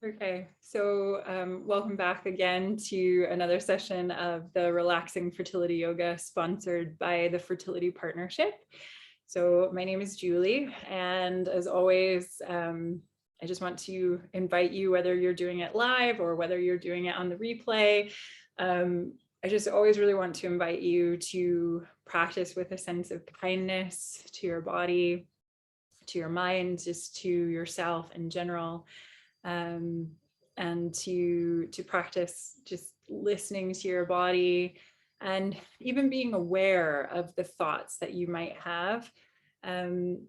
Okay, so welcome back again to another session of the Relaxing Fertility Yoga sponsored by the Fertility Partnership. So my name is Julie, and as always, I just want to invite you, whether you're doing it live or whether you're doing it on the replay, I just always really want to invite you to practice with a sense of kindness to your body, to your mind, just to yourself in general. And to practice just listening to your body and even being aware of the thoughts that you might have. The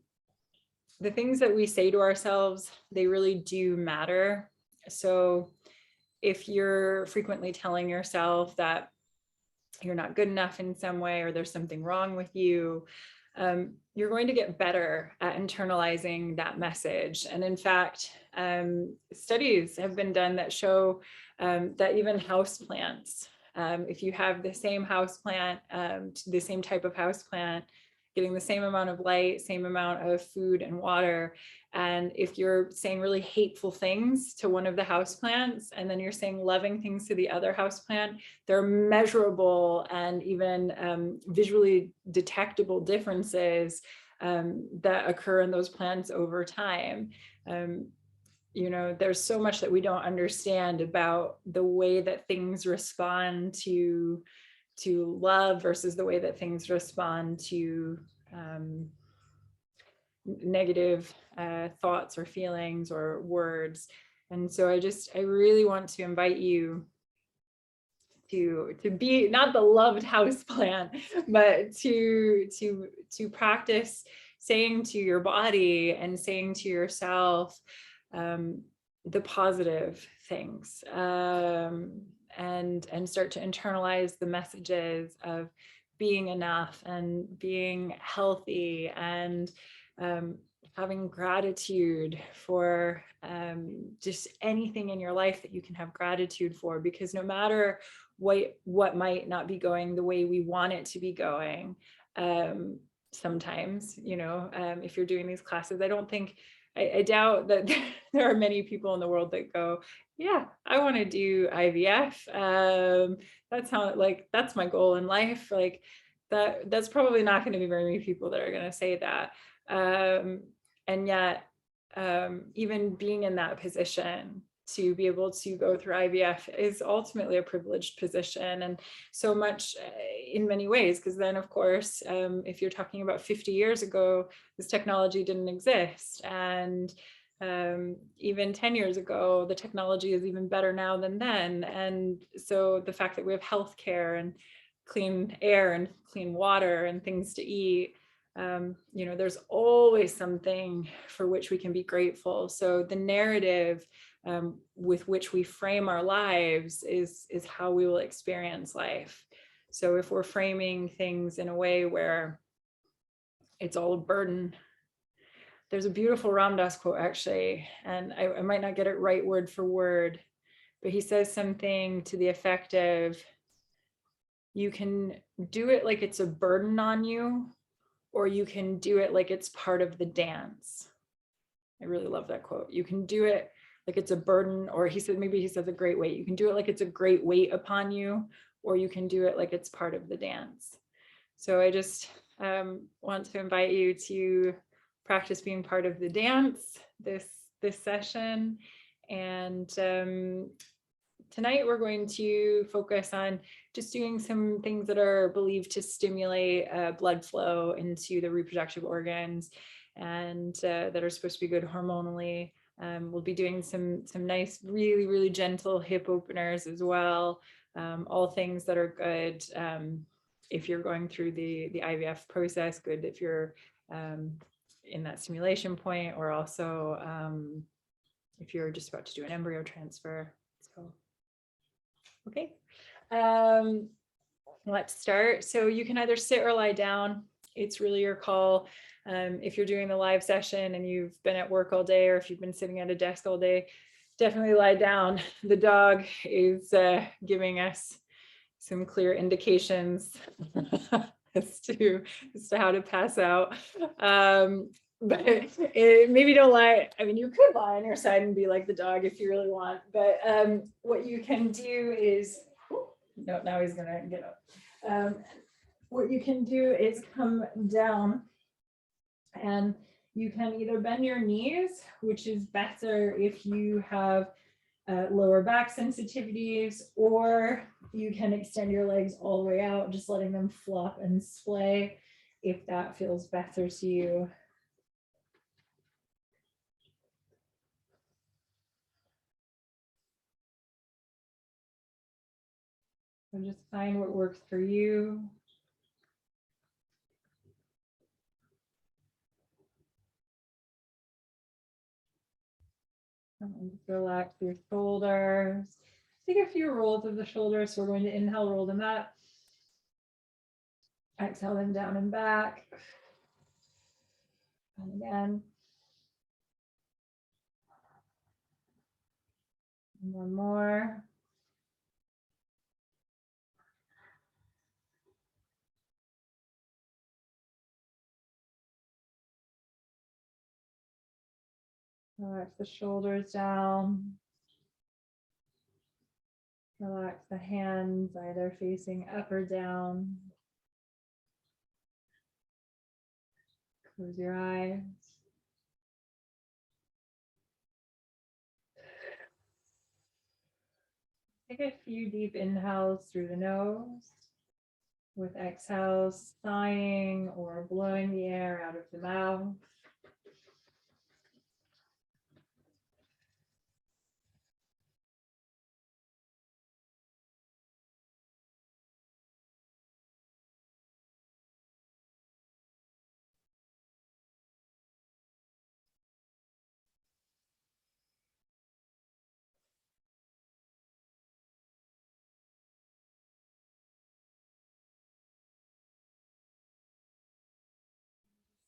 things that we say to ourselves, they really do matter. So if you're frequently telling yourself that you're not good enough in some way, or there's something wrong with you, you're going to get better at internalizing that message. And in fact, studies have been done that show that even houseplants, if you have the same houseplant, the same type of houseplant, getting the same amount of light, same amount of food and water, and if you're saying really hateful things to one of the houseplants, and then you're saying loving things to the other houseplant, there are measurable and even visually detectable differences that occur in those plants over time. There's so much that we don't understand about the way that things respond to love versus the way that things respond to negative thoughts or feelings or words. And so I really want to invite you to be not the loved house plant, but to practice saying to your body and saying to yourself the positive things, and start to internalize the messages of being enough and being healthy and having gratitude for just anything in your life that you can have gratitude for, because no matter what might not be going the way we want it to be going, sometimes, if you're doing these classes, I doubt that there are many people in the world that go, yeah, I want to do IVF. That's my goal in life. Like that's probably not going to be very many people that are going to say that. And yet, even being in that position to be able to go through IVF is ultimately a privileged position, and so much in many ways, because then of course, if you're talking about 50 years ago, this technology didn't exist. And even 10 years ago, the technology is even better now than then. And so the fact that we have healthcare and clean air and clean water and things to eat, there's always something for which we can be grateful. So the narrative with which we frame our lives is how we will experience life. So if we're framing things in a way where it's all a burden, there's a beautiful Ram Dass quote actually, and I might not get it right word for word, but he says something to the effect of, you can do it like it's a burden on you, or you can do it like it's part of the dance. I really love that quote. You can do it like it's a burden, or he says a great weight. You can do it like it's a great weight upon you, or you can do it like it's part of the dance. So I just want to invite you to practice being part of the dance this session. And tonight we're going to focus on just doing some things that are believed to stimulate blood flow into the reproductive organs, and that are supposed to be good hormonally. We'll be doing some nice, really, really gentle hip openers as well. All things that are good if you're going through the IVF process, good if you're in that stimulation point, or also if you're just about to do an embryo transfer. So, okay. Let's start. So you can either sit or lie down. It's really your call. If you're doing the live session and you've been at work all day, or if you've been sitting at a desk all day, definitely lie down. The dog is giving us some clear indications as to how to pass out. but maybe don't lie. I mean, you could lie on your side and be like the dog if you really want, but what you can do is, no, now he's gonna get up. What you can do is come down, and you can either bend your knees, which is better if you have lower back sensitivities, or you can extend your legs all the way out, just letting them flop and splay if that feels better to you. So just find what works for you. And just relax your shoulders. Take a few rolls of the shoulders. So we're going to inhale, roll them up. Exhale them down and back. And again. And one more. Relax the shoulders down. Relax the hands, either facing up or down. Close your eyes. Take a few deep inhales through the nose, with exhales sighing or blowing the air out of the mouth.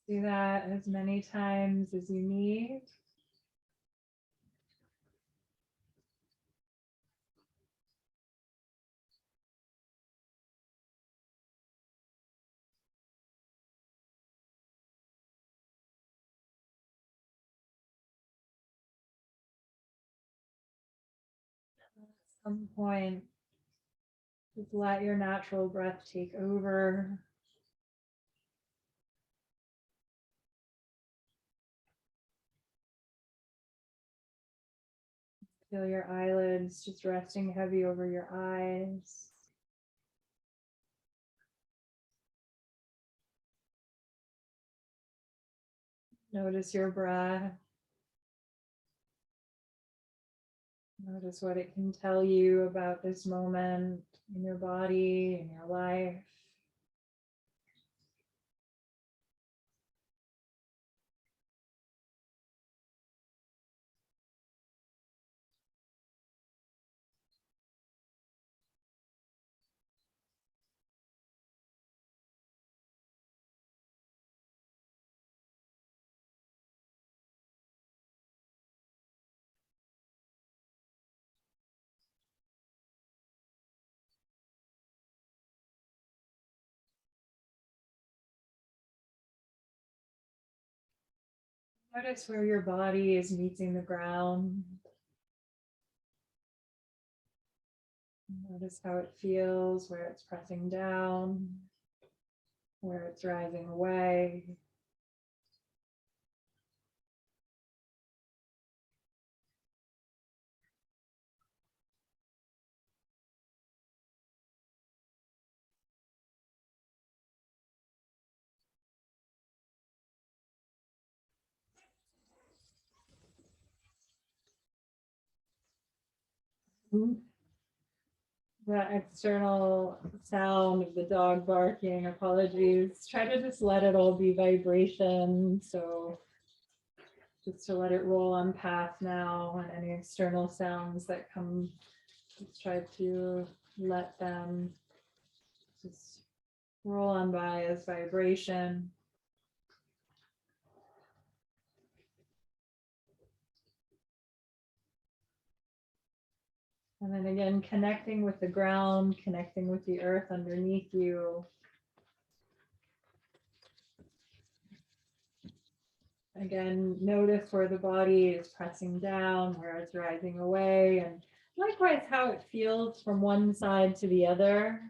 Do that as many times as you need. At some point, just let your natural breath take over. Feel your eyelids just resting heavy over your eyes. Notice your breath. Notice what it can tell you about this moment in your body, in your life. Notice where your body is meeting the ground. Notice how it feels, where it's pressing down, where it's rising away. That external sound of the dog barking, apologies. Try to just let it all be vibration. So just to let it roll on path now, and any external sounds that come, just try to let them just roll on by as vibration. And then again, connecting with the ground, connecting with the earth underneath you. Again, notice where the body is pressing down, where it's rising away, and likewise how it feels from one side to the other.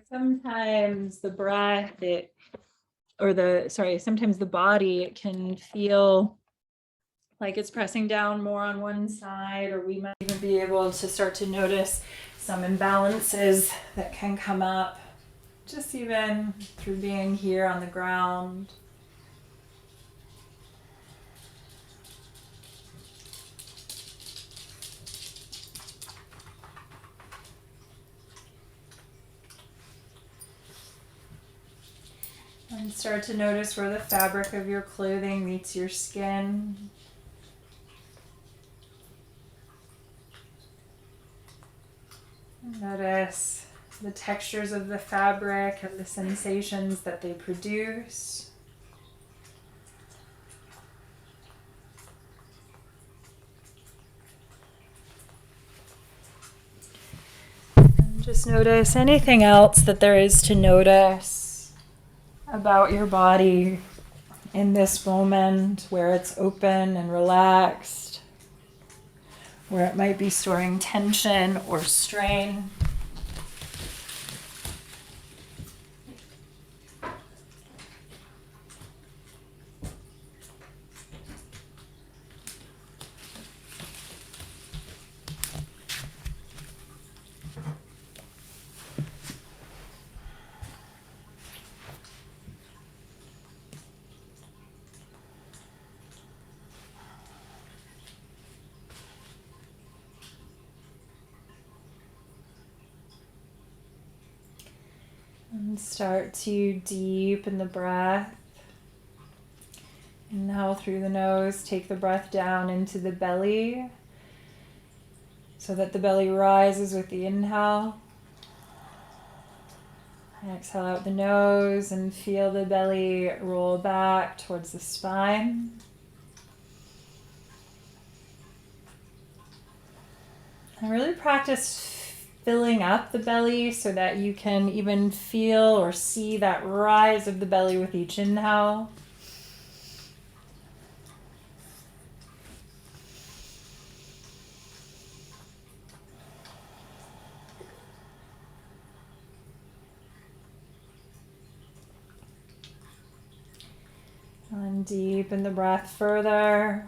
Sometimes the breath, sometimes the body, it can feel like it's pressing down more on one side, or we might even be able to start to notice some imbalances that can come up, just even through being here on the ground. And start to notice where the fabric of your clothing meets your skin. Notice the textures of the fabric and the sensations that they produce. And just notice anything else that there is to notice about your body in this moment, where it's open and relaxed, where it might be storing tension or strain. And start to deepen the breath. Inhale through the nose, take the breath down into the belly so that the belly rises with the inhale. Exhale out the nose and feel the belly roll back towards the spine. And really practice filling up the belly so that you can even feel or see that rise of the belly with each inhale. And deepen the breath further.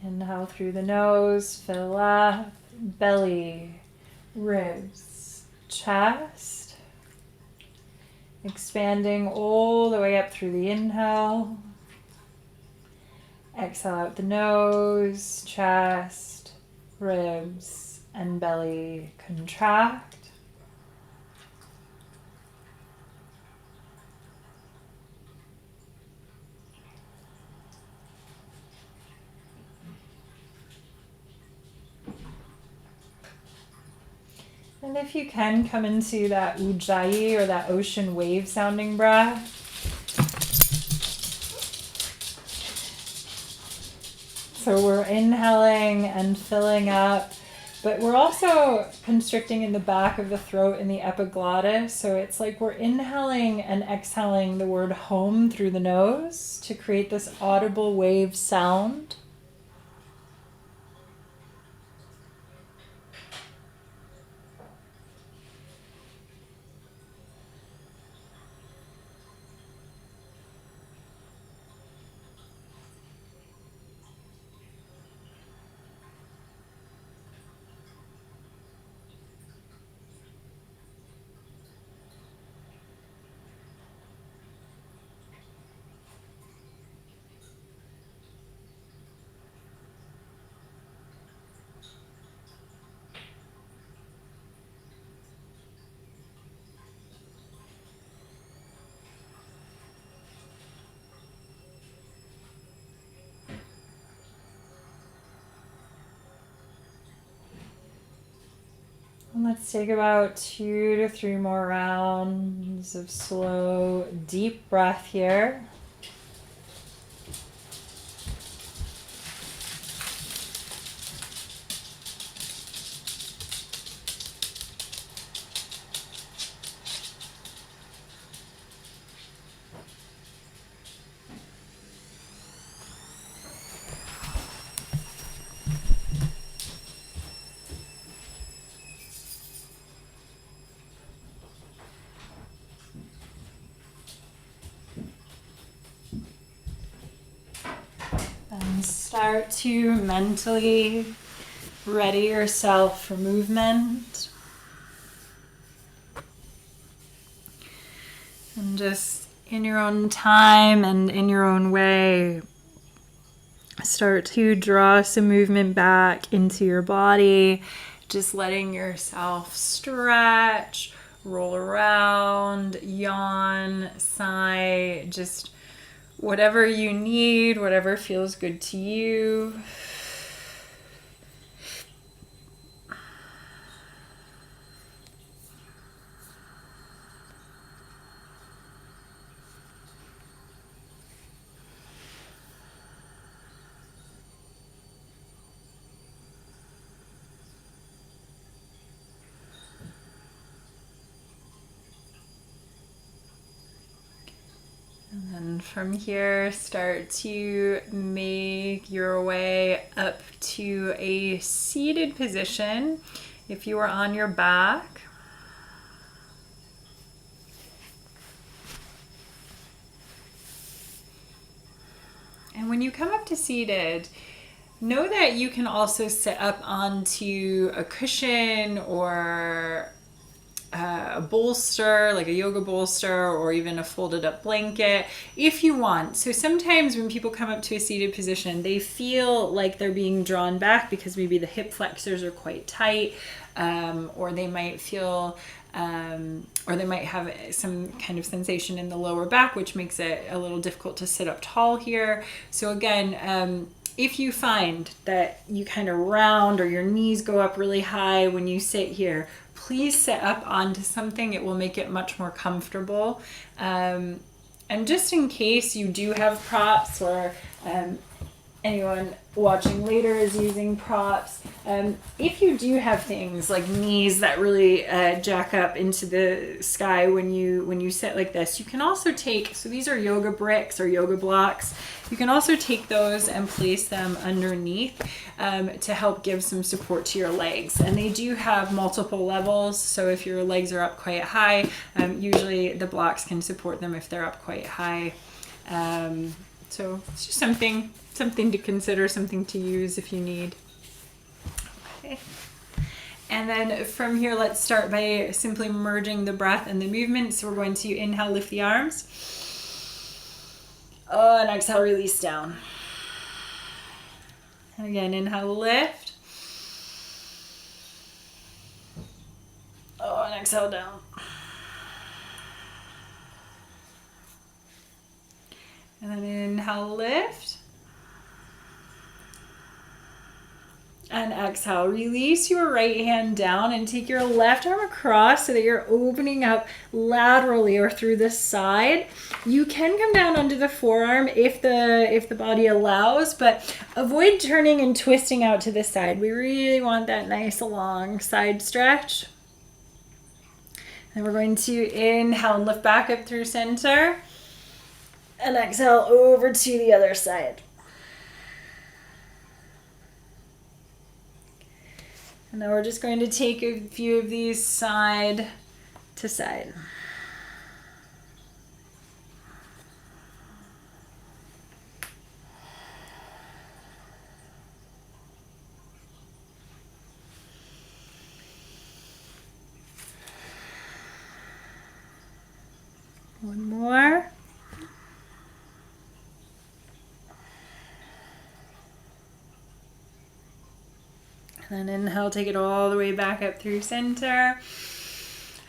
Inhale through the nose, fill up, belly, ribs, chest. Expanding all the way up through the inhale. Exhale out the nose, chest, ribs, and belly contract. And if you can, come into that ujjayi, or that ocean wave sounding breath. So we're inhaling and filling up, but we're also constricting in the back of the throat in the epiglottis. So it's like we're inhaling and exhaling the word home through the nose to create this audible wave sound. And let's take about 2 to 3 more rounds of slow, deep breath here. start to mentally ready yourself for movement. And just in your own time and in your own way, start to draw some movement back into your body, just letting yourself stretch, roll around, yawn, sigh, just whatever you need, whatever feels good to you. And from here, start to make your way up to a seated position. If you are on your back, and when you come up to seated, know that you can also sit up onto a cushion or a bolster, like a yoga bolster, or even a folded up blanket if you want. So sometimes when people come up to a seated position, they feel like they're being drawn back because maybe the hip flexors are quite tight, or they might feel or they might have some kind of sensation in the lower back, which makes it a little difficult to sit up tall here. So again, if you find that you kind of round or your knees go up really high when you sit here, please sit up onto something. It will make it much more comfortable. And just in case you do have props, or anyone watching later is using props, if you do have things like knees that really jack up into the sky when you sit like this, you can also take, so these are yoga bricks or yoga blocks, you can also take those and place them underneath to help give some support to your legs. And they do have multiple levels, so if your legs are up quite high, usually the blocks can support them if they're up quite high. So it's just something to consider, something to use if you need. Okay. And then from here, let's start by simply merging the breath and the movement. So we're going to inhale, lift the arms. Oh, and exhale, release down. And again, inhale, lift. Oh, and exhale, down. And then inhale, lift. And exhale, release your right hand down and take your left arm across so that you're opening up laterally or through the side. You can come down onto the forearm if the body allows, but avoid turning and twisting out to the side. We really want that nice long side stretch. And we're going to inhale and lift back up through center. And exhale over to the other side. And now we're just going to take a few of these side to side. One more. And then inhale, take it all the way back up through center.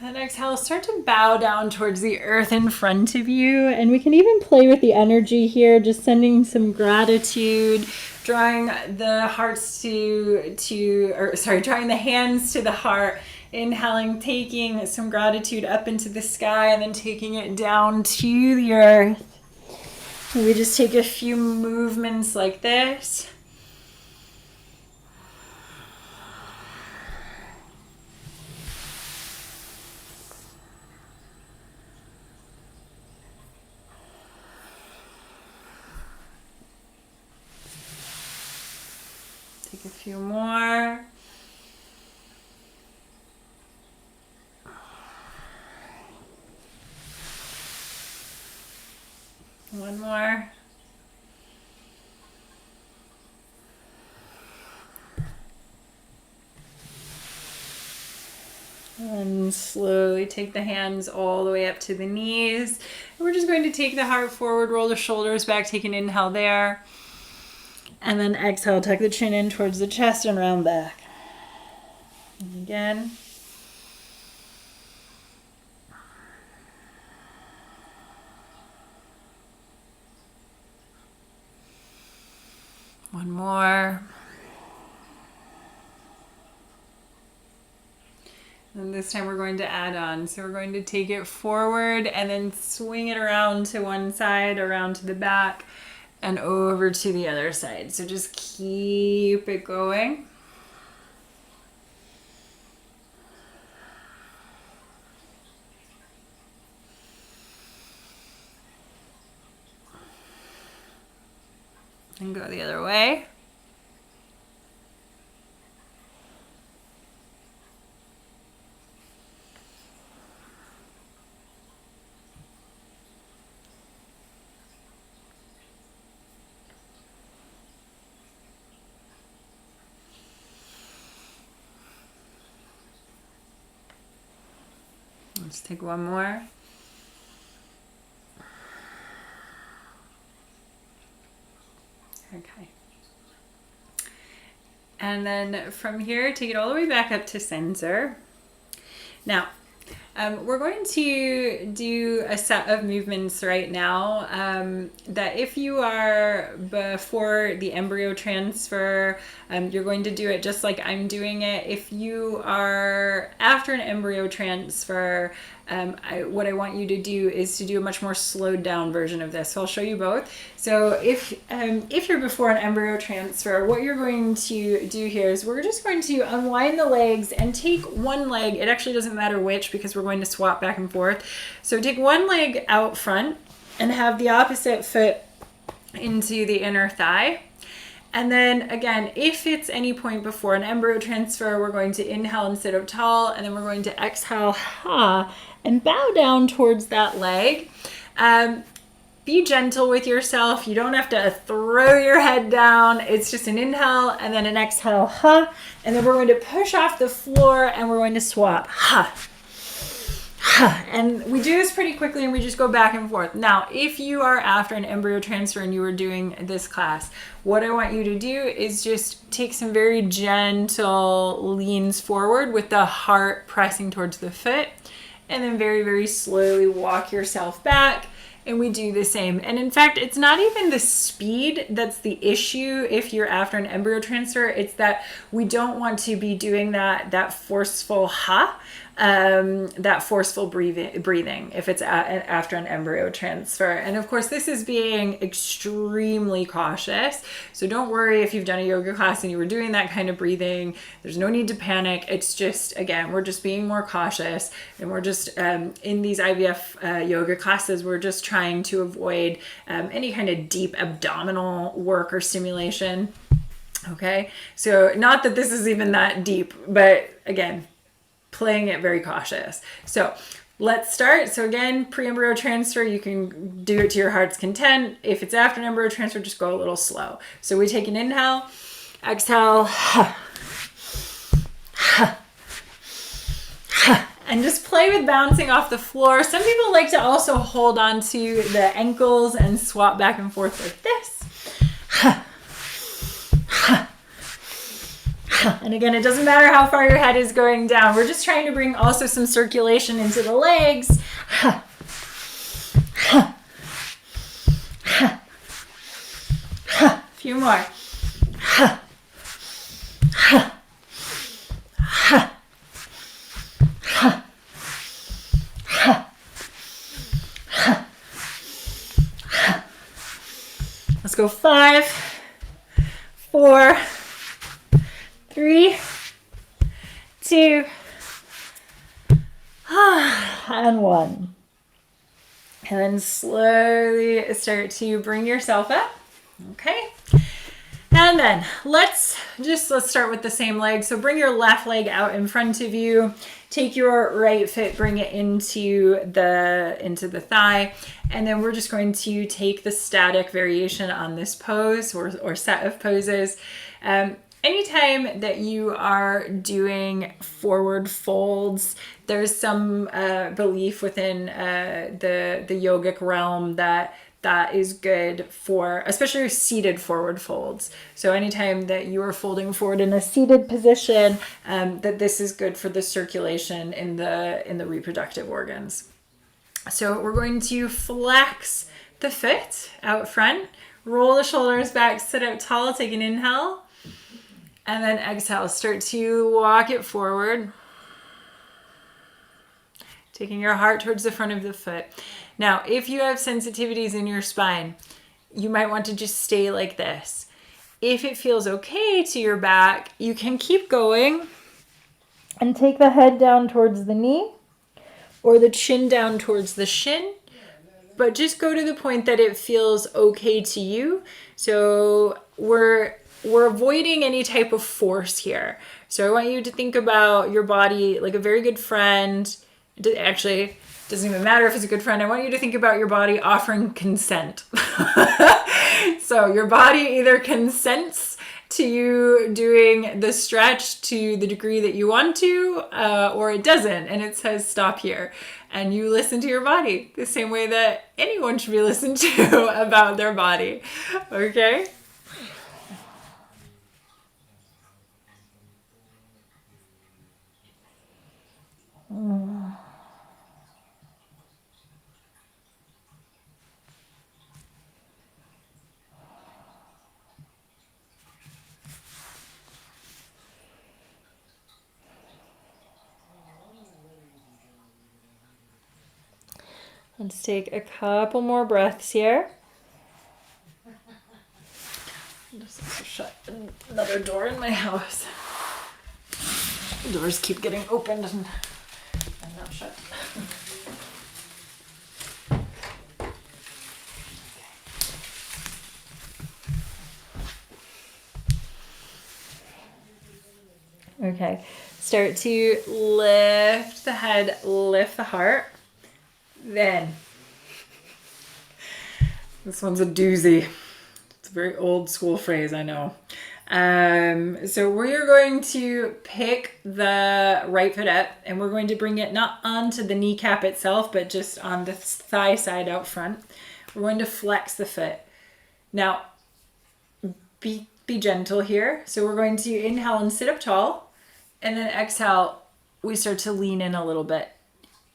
And exhale, start to bow down towards the earth in front of you. And we can even play with the energy here, just sending some gratitude, drawing the drawing the hands to the heart. Inhaling, taking some gratitude up into the sky, and then taking it down to the earth. And we just take a few movements like this. Take a few more. One more. And slowly take the hands all the way up to the knees. And we're just going to take the heart forward, roll the shoulders back, take an inhale there. And then exhale, tuck the chin in towards the chest and round back. And again. One more. And this time we're going to add on. So we're going to take it forward and then swing it around to one side, around to the back, and over to the other side. So just keep it going. And go the other way. Let's take one more. Okay. And then from here, take it all the way back up to center. Now, we're going to do a set of movements right now that if you are before the embryo transfer, you're going to do it just like I'm doing it. If you are after an embryo transfer, what I want you to do is to do a much more slowed down version of this. So I'll show you both. So if you're before an embryo transfer, what you're going to do here is we're just going to unwind the legs and take one leg. It actually doesn't matter which because we're going to swap back and forth. So take one leg out front and have the opposite foot into the inner thigh. And then again, if it's any point before an embryo transfer, we're going to inhale and sit up tall, and then we're going to exhale, ha, and bow down towards that leg. Be gentle with yourself. You don't have to throw your head down. It's just an inhale and then an exhale, ha, and then we're going to push off the floor and we're going to swap, ha. And we do this pretty quickly and we just go back and forth. Now, if you are after an embryo transfer and you are doing this class, what I want you to do is just take some very gentle leans forward with the heart pressing towards the foot, and then very, very slowly walk yourself back. And we do the same. And in fact, it's not even the speed that's the issue if you're after an embryo transfer. It's that we don't want to be doing that forceful ha, that forceful breathing if it's after an embryo transfer. And of course, this is being extremely cautious. So don't worry if you've done a yoga class and you were doing that kind of breathing. There's no need to panic. It's just, again, we're just being more cautious, and we're just in these IVF yoga classes, we're just trying to avoid any kind of deep abdominal work or stimulation. Okay, so not that this is even that deep, but again, playing it very cautious. So let's start. So again, pre-embryo transfer, you can do it to your heart's content. If it's after an embryo transfer, just go a little slow. So we take an inhale, exhale, and just play with bouncing off the floor. Some people like to also hold on to the ankles and swap back and forth like this. And again, it doesn't matter how far your head is going down. We're just trying to bring also some circulation into the legs. A few more. Let's go 5, 4, 3, 2, and 1. And then slowly start to bring yourself up. Okay. And then let's start with the same leg. So bring your left leg out in front of you. Take your right foot, bring it into the thigh. And then we're just going to take the static variation on this pose or set of poses. anytime that you are doing forward folds, there's some belief within the yogic realm that is good for especially seated forward folds. So anytime that you are folding forward in a seated position, that this is good for the circulation in the reproductive organs. So we're going to flex the foot out front, roll the shoulders back, sit up tall, take an inhale, and then exhale. Start to walk it forward, taking your heart towards the front of the foot. Now, if you have sensitivities in your spine, you might want to just stay like this. If it feels okay to your back, you can keep going and take the head down towards the knee or the chin down towards the shin, but just go to the point that it feels okay to you. So we're avoiding any type of force here. So I want you to think about your body like a very good friend. Actually, doesn't even matter if it's a good friend. I want you to think about your body offering consent. So your body either consents to you doing the stretch to the degree that you want to, or it doesn't, and it says stop here. And you listen to your body the same way that anyone should be listened to about their body. Okay? Let's take a couple more breaths here. Just shut another door in my house. Doors keep getting opened and not shut. Okay, start to lift the head, lift the heart. Then, this one's a doozy. It's a very old school phrase, I know. So we're going to pick the right foot up and we're going to bring it not onto the kneecap itself, but just on the thigh side out front. We're going to flex the foot. Now, be gentle here. So we're going to inhale and sit up tall, and then exhale, we start to lean in a little bit.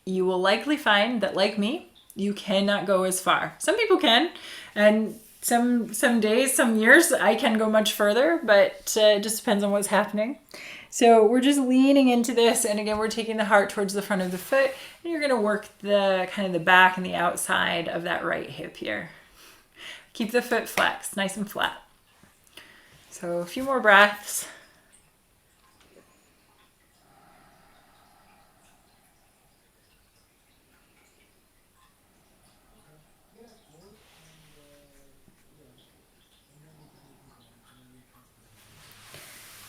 You will likely find that, like me, you cannot go as far. Some people can, and some days, some years, I can go much further, but it just depends on what's happening. So we're just leaning into this, and again, we're taking the heart towards the front of the foot, and you're going to work the kind of the back and the outside of that right hip here. Keep the foot flexed, nice and flat. So a few more breaths.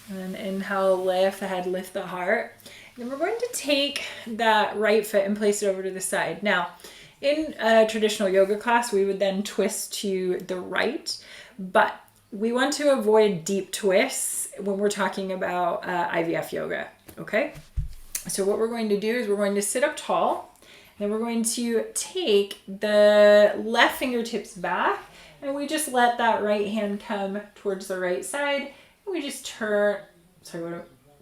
And then inhale, lift the head, lift the heart. And then we're going to take that right foot and place it over to the side. Now, in a traditional yoga class, we would then twist to the right, but we want to avoid deep twists when we're talking about IVF yoga, okay? So what we're going to do is we're going to sit up tall, then we're going to take the left fingertips back, and we just let that right hand come towards the right side. We just turn,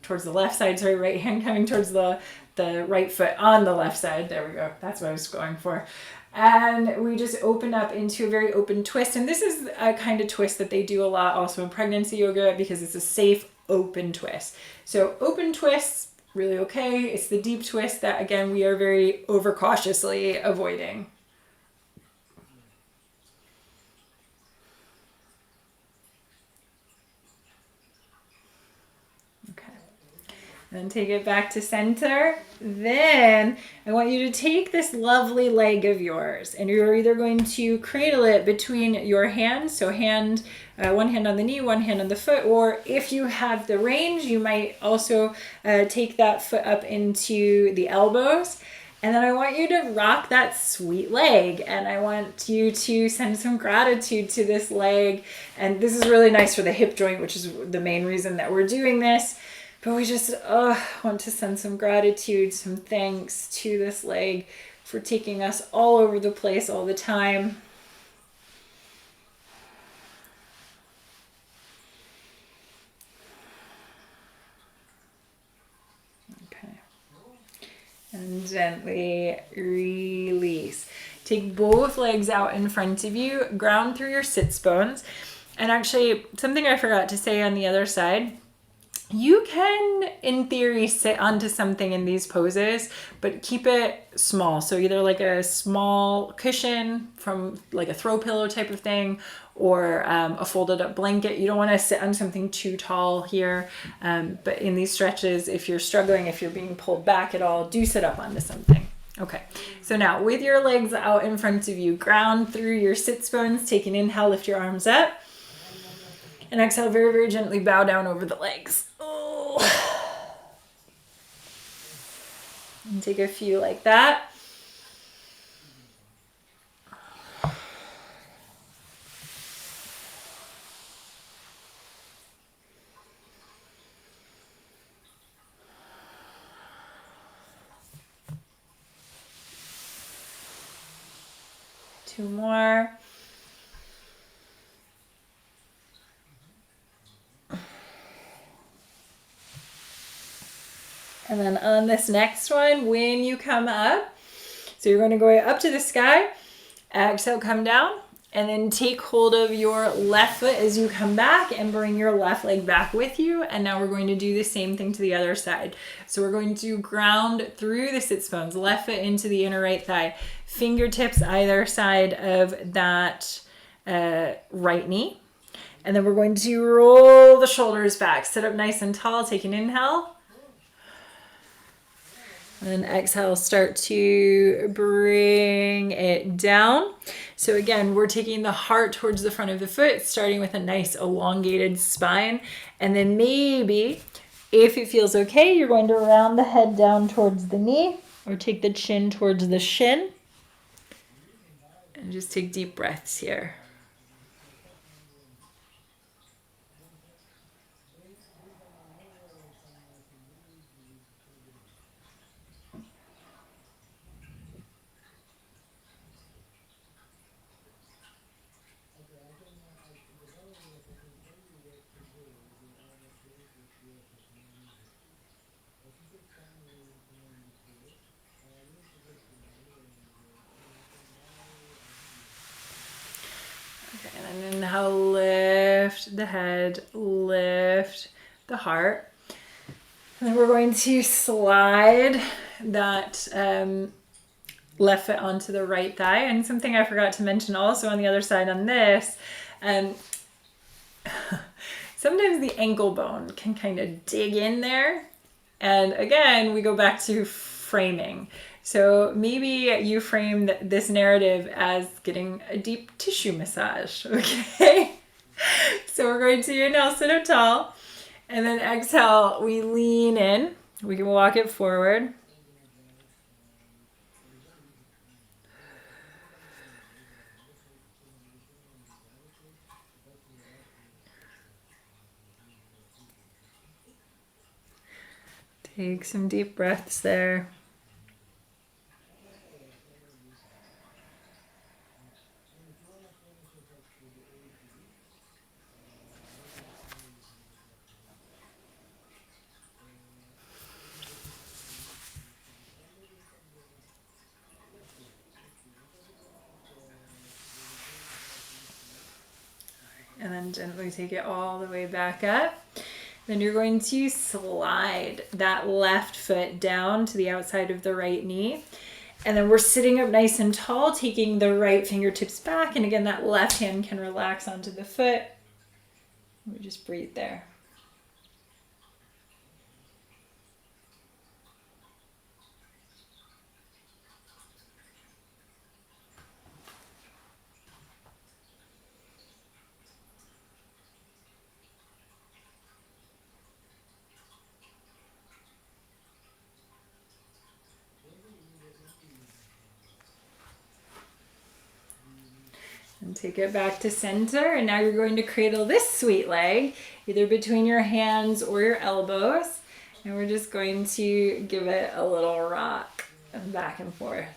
towards the left side, right hand coming towards the right foot on the left side. There we go. That's what I was going for. And we just open up into a very open twist. And this is a kind of twist that they do a lot also in pregnancy yoga because it's a safe, open twist. So open twists, really okay. It's the deep twist that, again, we are very overcautiously avoiding. Then take it back to center. Then I want you to take this lovely leg of yours, and you're either going to cradle it between your hands, so one hand on the knee, one hand on the foot, or if you have the range, you might also take that foot up into the elbows, And then I want you to rock that sweet leg, and I want you to send some gratitude to this leg. And this is really nice for the hip joint, which is the main reason that we're doing this. But we just want to send some gratitude, some thanks to this leg for taking us all over the place all the time. And gently release. Take both legs out in front of you, ground through your sits bones. And actually, something I forgot to say on the other side, you can, in theory, sit onto something in these poses, but keep it small. So either like a small cushion from like a throw pillow type of thing, or a folded up blanket. You don't want to sit on something too tall here. But in these stretches, if you're struggling, if you're being pulled back at all, do sit up onto something. Okay, so now with your legs out in front of you, ground through your sits bones. Take an inhale, lift your arms up. And exhale, very, very gently bow down over the legs. Oh. And take a few like that. Two more. And then on this next one, when you come up, so you're going to go up to the sky, exhale, come down, and then take hold of your left foot as you come back and bring your left leg back with you. And now we're going to do the same thing to the other side. So we're going to ground through the sits bones, left foot into the inner right thigh, fingertips either side of that right knee. And then we're going to roll the shoulders back, sit up nice and tall, take an inhale. And then exhale, start to bring it down. So again, we're taking the heart towards the front of the foot, starting with a nice elongated spine. And then maybe, if it feels okay, you're going to round the head down towards the knee, or take the chin towards the shin. And just take deep breaths here. And then now lift the head, lift the heart. And then we're going to slide that left foot onto the right thigh. And something I forgot to mention also on the other side on this, sometimes the ankle bone can kind of dig in there. And again, we go back to framing. So maybe you frame this narrative as getting a deep tissue massage, okay? So we're going to now sit up tall, and then exhale, we lean in. We can walk it forward. Take some deep breaths there. And then gently take it all the way back up. Then you're going to slide that left foot down to the outside of the right knee. And then we're sitting up nice and tall, taking the right fingertips back. And again, that left hand can relax onto the foot. We just breathe there. Take it back to center, and now you're going to cradle this sweet leg, either between your hands or your elbows, and we're just going to give it a little rock back and forth.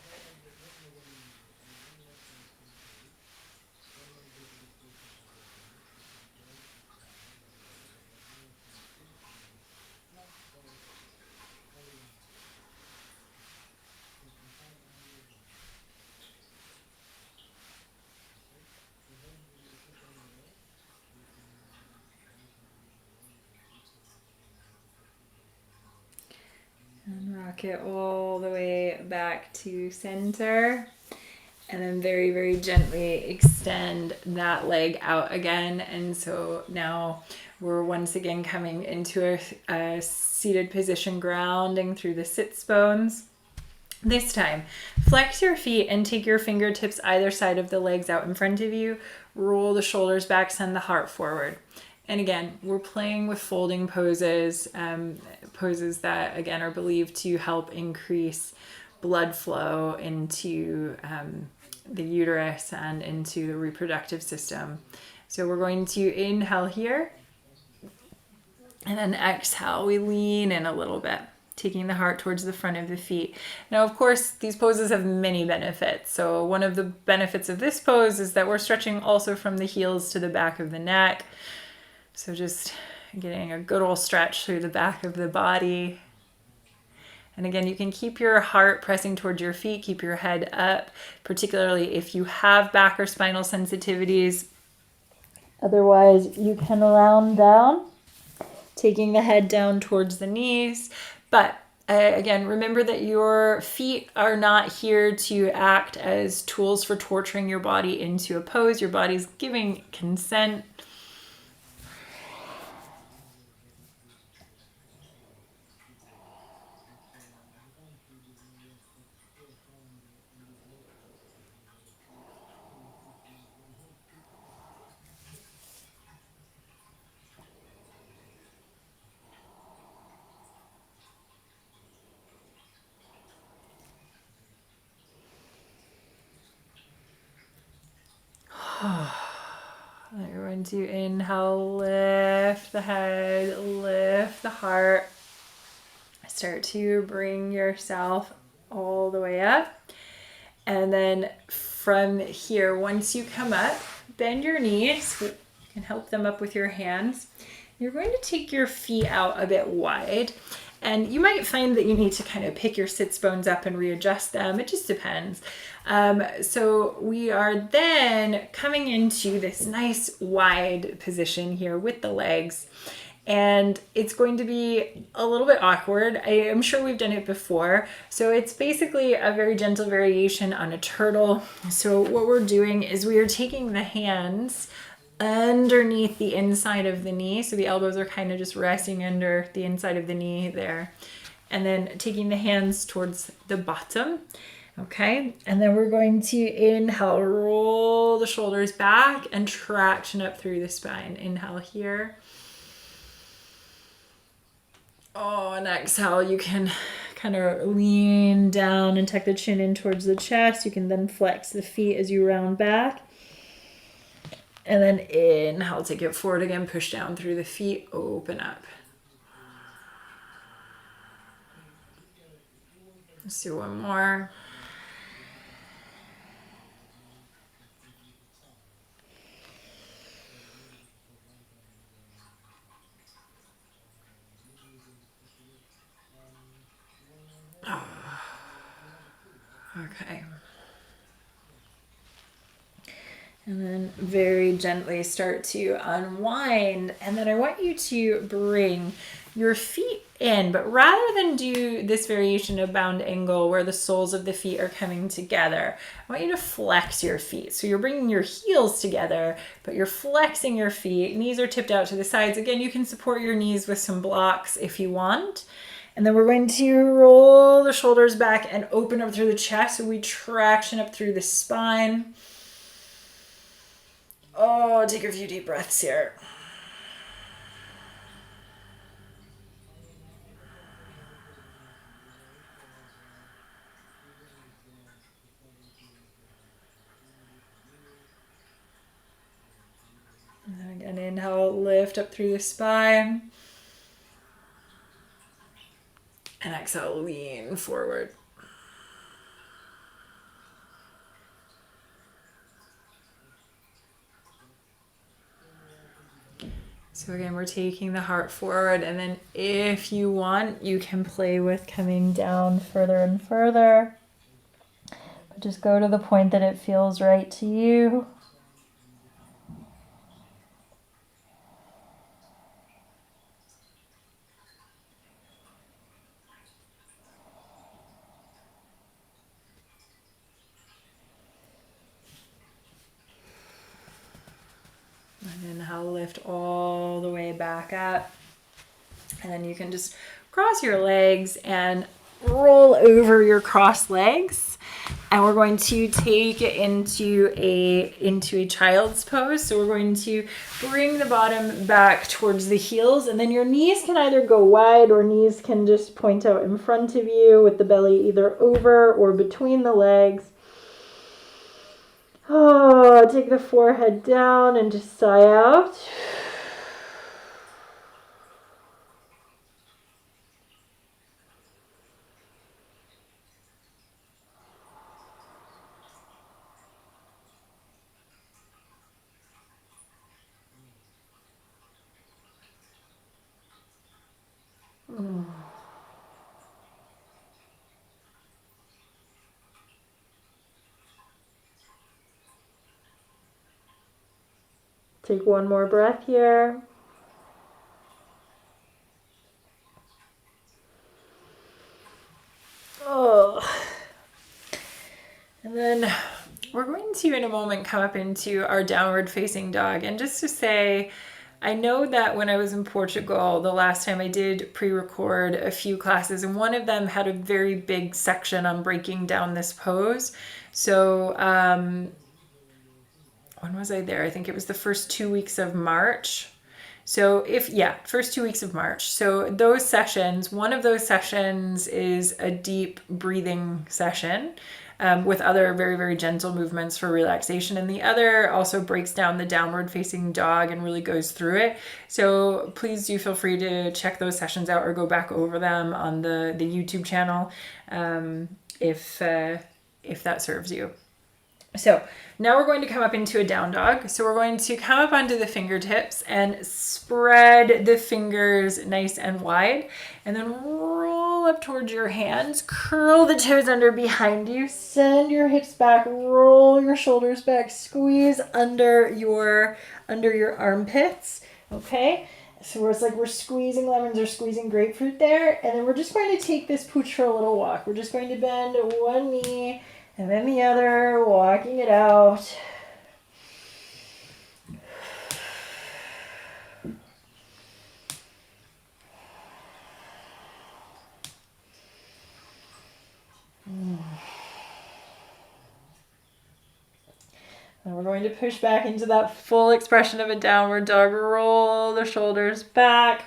And rock it all the way back to center. And then very, very gently extend that leg out again. And so now we're once again coming into a seated position, grounding through the sits bones. This time, flex your feet and take your fingertips either side of the legs out in front of you. Roll the shoulders back, send the heart forward. And again, we're playing with folding poses, poses that again are believed to help increase blood flow into the uterus and into the reproductive system. So we're going to inhale here, and then exhale, we lean in a little bit, taking the heart towards the front of the feet. Now, of course, these poses have many benefits. So one of the benefits of this pose is that we're stretching also from the heels to the back of the neck. So just getting a good old stretch through the back of the body. And again, you can keep your heart pressing towards your feet, keep your head up, particularly if you have back or spinal sensitivities. Otherwise, you can round down, taking the head down towards the knees. But again, remember that your feet are not here to act as tools for torturing your body into a pose. Your body's giving consent. You're going to inhale, lift the head, lift the heart. Start to bring yourself all the way up. And then from here, once you come up, bend your knees. You can help them up with your hands. You're going to take your feet out a bit wide. And you might find that you need to kind of pick your sits bones up and readjust them. It just depends. So we are then coming into this nice wide position here with the legs. And it's going to be a little bit awkward. I am sure we've done it before. So it's basically a very gentle variation on a turtle. So what we're doing is we are taking the hands underneath the inside of the knee. So the elbows are kind of just resting under the inside of the knee there. And then taking the hands towards the bottom. Okay, and then we're going to inhale, roll the shoulders back and traction up through the spine. Inhale here. Oh, and exhale, you can kind of lean down and tuck the chin in towards the chest. You can then flex the feet as you round back. And then inhale, take it forward again, push down through the feet, open up. Let's do one more. Okay. And then very gently start to unwind. And then I want you to bring your feet in, but rather than do this variation of bound angle where the soles of the feet are coming together, I want you to flex your feet. So you're bringing your heels together, but you're flexing your feet. Knees are tipped out to the sides. Again, you can support your knees with some blocks if you want. And then we're going to roll the shoulders back and open up through the chest. So we traction up through the spine. Oh, take a few deep breaths here. Inhale, lift up through the spine. And exhale, lean forward. So again, we're taking the heart forward, and then if you want, you can play with coming down further and further. But just go to the point that it feels right to you. And inhale, lift all the way back up. And then you can just cross your legs and roll over your crossed legs. And we're going to take it into a child's pose. So we're going to bring the bottom back towards the heels, and then your knees can either go wide or knees can just point out in front of you with the belly either over or between the legs. Oh, take the forehead down and just sigh out. Take one more breath here. Oh. And then we're going to, in a moment, come up into our downward facing dog. And just to say, I know that when I was in Portugal, the last time I did pre-record a few classes, and one of them had a very big section on breaking down this pose. So when was I there? I think it was the first 2 weeks of March. So first 2 weeks of March. So those sessions, one of those sessions is a deep breathing session with other very, very gentle movements for relaxation. And the other also breaks down the downward facing dog and really goes through it. So please do feel free to check those sessions out or go back over them on the YouTube channel if that serves you. So now we're going to come up into a down dog. So we're going to come up onto the fingertips and spread the fingers nice and wide, and then roll up towards your hands, curl the toes under behind you, send your hips back, roll your shoulders back, squeeze under your armpits. Okay. So it's like we're squeezing lemons or squeezing grapefruit there. And then we're just going to take this pooch for a little walk. We're just going to bend one knee and then the other, walking it out. And we're going to push back into that full expression of a downward dog. Roll the shoulders back.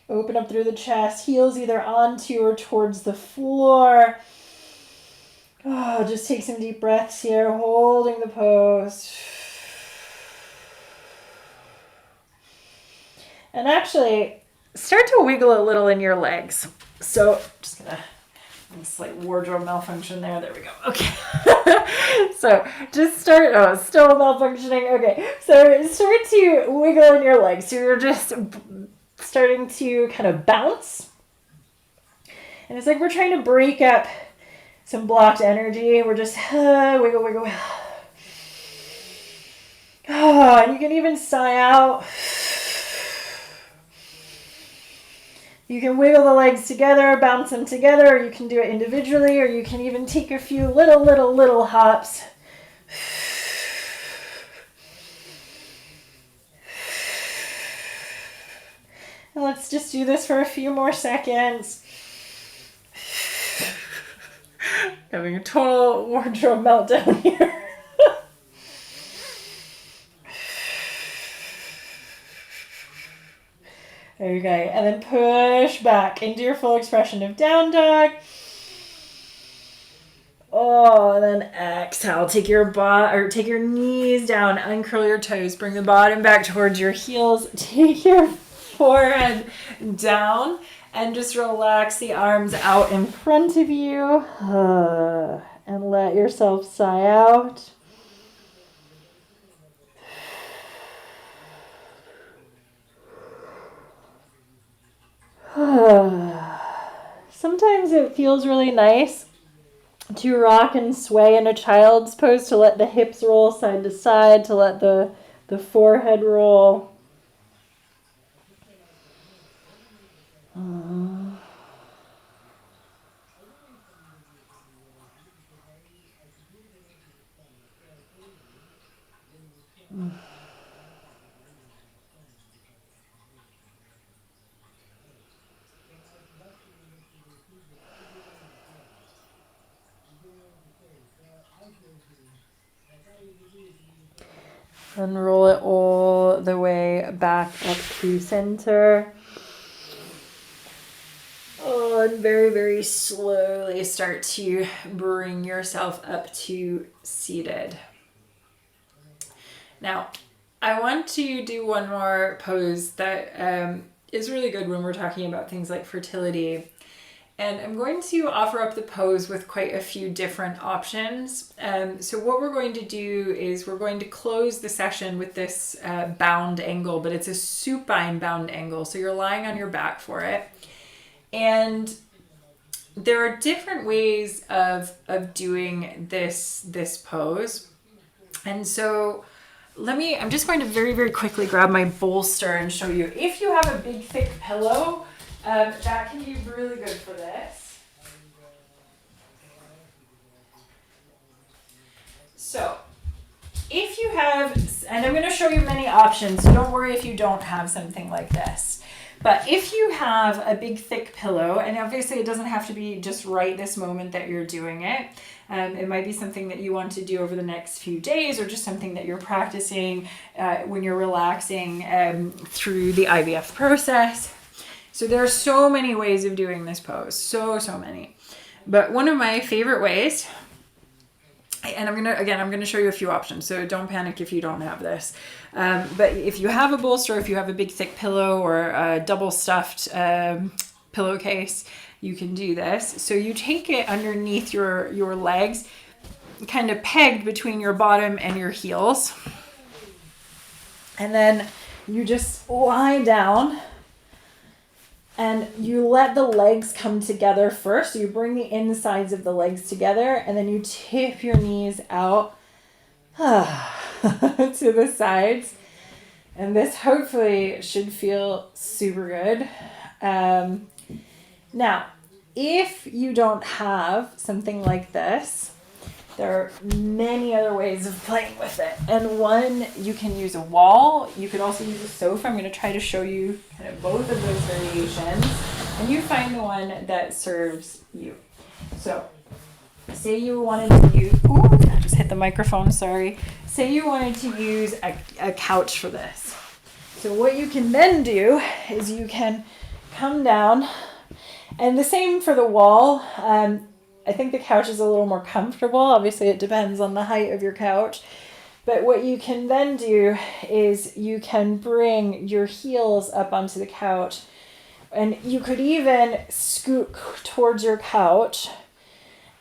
Open up through the chest. Heels either onto or towards the floor. Oh, just take some deep breaths here, holding the pose. And actually, start to wiggle a little in your legs. So, just gonna, slight wardrobe malfunction there. There we go. Okay. So, just start, still malfunctioning. Okay. So, start to wiggle in your legs. So, you're just starting to kind of bounce. And it's like we're trying to break up some blocked energy. We're just wiggle, wiggle. Oh, and you can even sigh out. You can wiggle the legs together, bounce them together, or you can do it individually, or you can even take a few little hops. And let's just do this for a few more seconds. Having a total wardrobe meltdown here. Okay, and then push back into your full expression of down dog. Oh, and then exhale. Take your take your knees down, uncurl your toes, bring the bottom back towards your heels. Take your forehead down and just relax the arms out in front of you. And let yourself sigh out. Sometimes it feels really nice to rock and sway in a child's pose, to let the hips roll side to side, to let the forehead roll. And roll it all the way back up to center. Oh, and very, very slowly start to bring yourself up to seated. Now, I want to do one more pose that is really good when we're talking about things like fertility. And I'm going to offer up the pose with quite a few different options. So what we're going to do is we're going to close the session with this bound angle, but it's a supine bound angle. So you're lying on your back for it. And there are different ways of doing this pose. And so I'm just going to very, very quickly grab my bolster and show you. If you have a big, thick pillow, that can be really good for this. So if you have, and I'm going to show you many options, so don't worry if you don't have something like this. But if you have a big thick pillow, and obviously it doesn't have to be just right this moment that you're doing it. It might be something that you want to do over the next few days, or just something that you're practicing when you're relaxing through the IVF process. So there are so many ways of doing this pose, so many. But one of my favorite ways, and I'm gonna show you a few options, so don't panic if you don't have this. But if you have a bolster, if you have a big thick pillow or a double stuffed pillowcase, you can do this. So you take it underneath your legs, kind of pegged between your bottom and your heels. And then you just lie down and you let the legs come together first. So you bring the insides of the legs together and then you tip your knees out to the sides. And this hopefully should feel super good. Now, if you don't have something like this, there are many other ways of playing with it. And one, you can use a wall. You could also use a sofa. I'm going to try to show you kind of both of those variations. And you find the one that serves you. So, say you wanted to use... Ooh, I just hit the microphone, sorry. Say you wanted to use a couch for this. So what you can then do is you can come down, and the same for the wall. I think the couch is a little more comfortable. Obviously, it depends on the height of your couch. But what you can then do is you can bring your heels up onto the couch, and you could even scoot towards your couch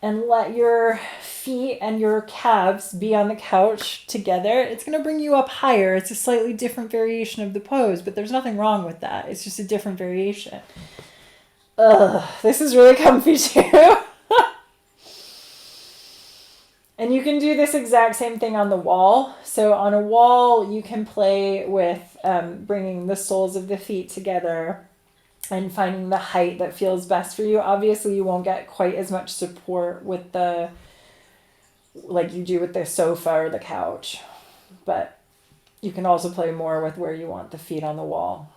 and let your feet and your calves be on the couch together. It's going to bring you up higher. It's a slightly different variation of the pose, but there's nothing wrong with that. It's just a different variation. This is really comfy too. And you can do this exact same thing on the wall. So on a wall, you can play with bringing the soles of the feet together and finding the height that feels best for you. Obviously, you won't get quite as much support with like you do with the sofa or the couch. But you can also play more with where you want the feet on the wall.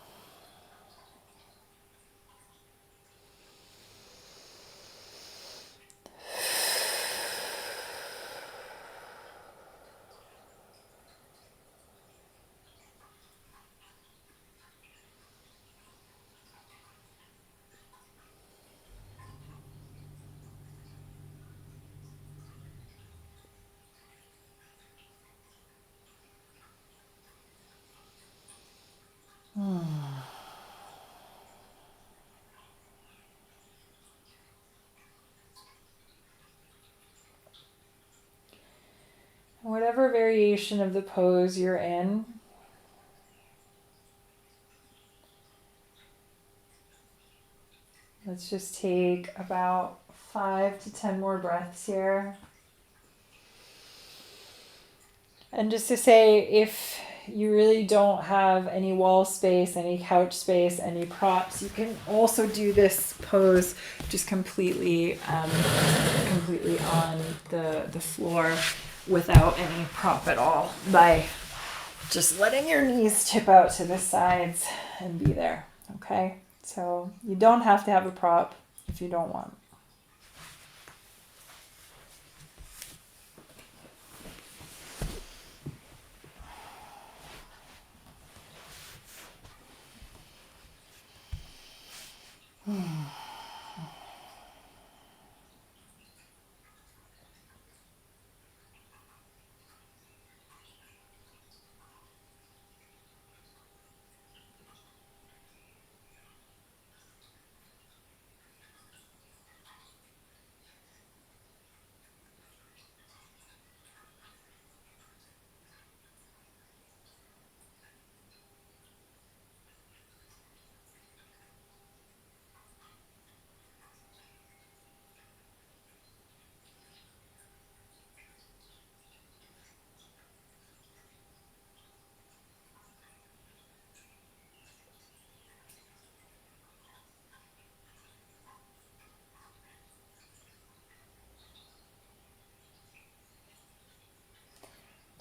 whatever variation of the pose you're in. Let's just take about 5 to 10 more breaths here. And just to say, if you really don't have any wall space, any couch space, any props, you can also do this pose just completely on the floor without any prop at all, by just letting your knees tip out to the sides and be there. Okay, so you don't have to have a prop if you don't want.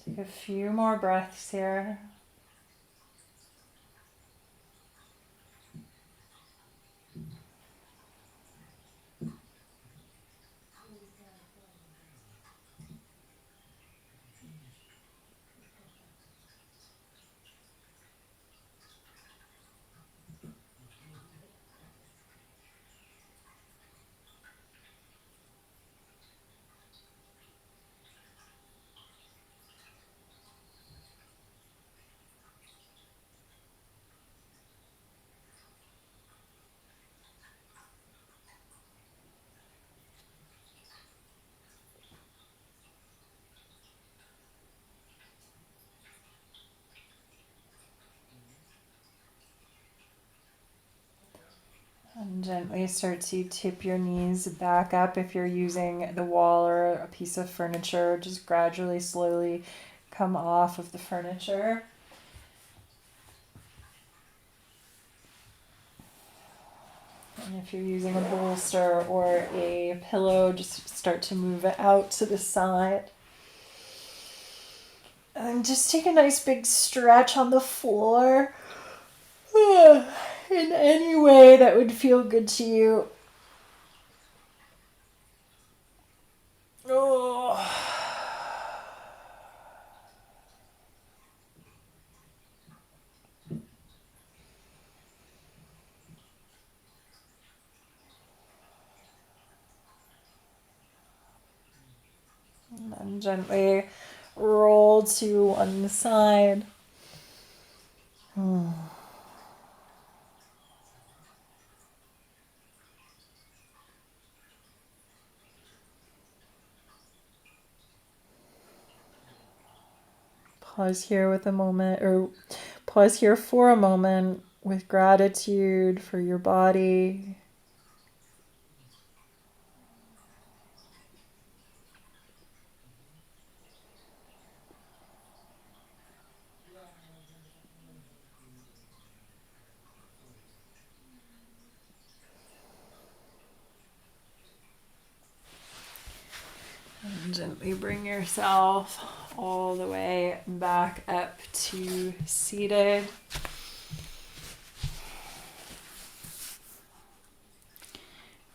Take a few more breaths here. And gently start to tip your knees back up. If you're using the wall or a piece of furniture, just gradually, slowly come off of the furniture. And if you're using a bolster or a pillow, just start to move it out to the side. And just take a nice big stretch on the floor. In any way that would feel good to you. Oh. And then gently roll to one side. Pause here with a moment, or pause here for a moment with gratitude for your body. And gently bring yourself all the way back up to seated.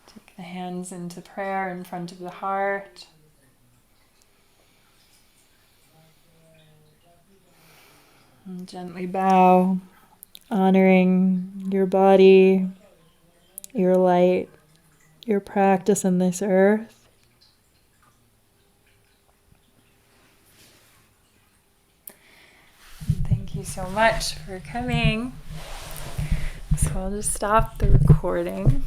Take the hands into prayer in front of the heart. And gently bow, honoring your body, your light, your practice on this earth. Thank you so much for coming. So I'll just stop the recording.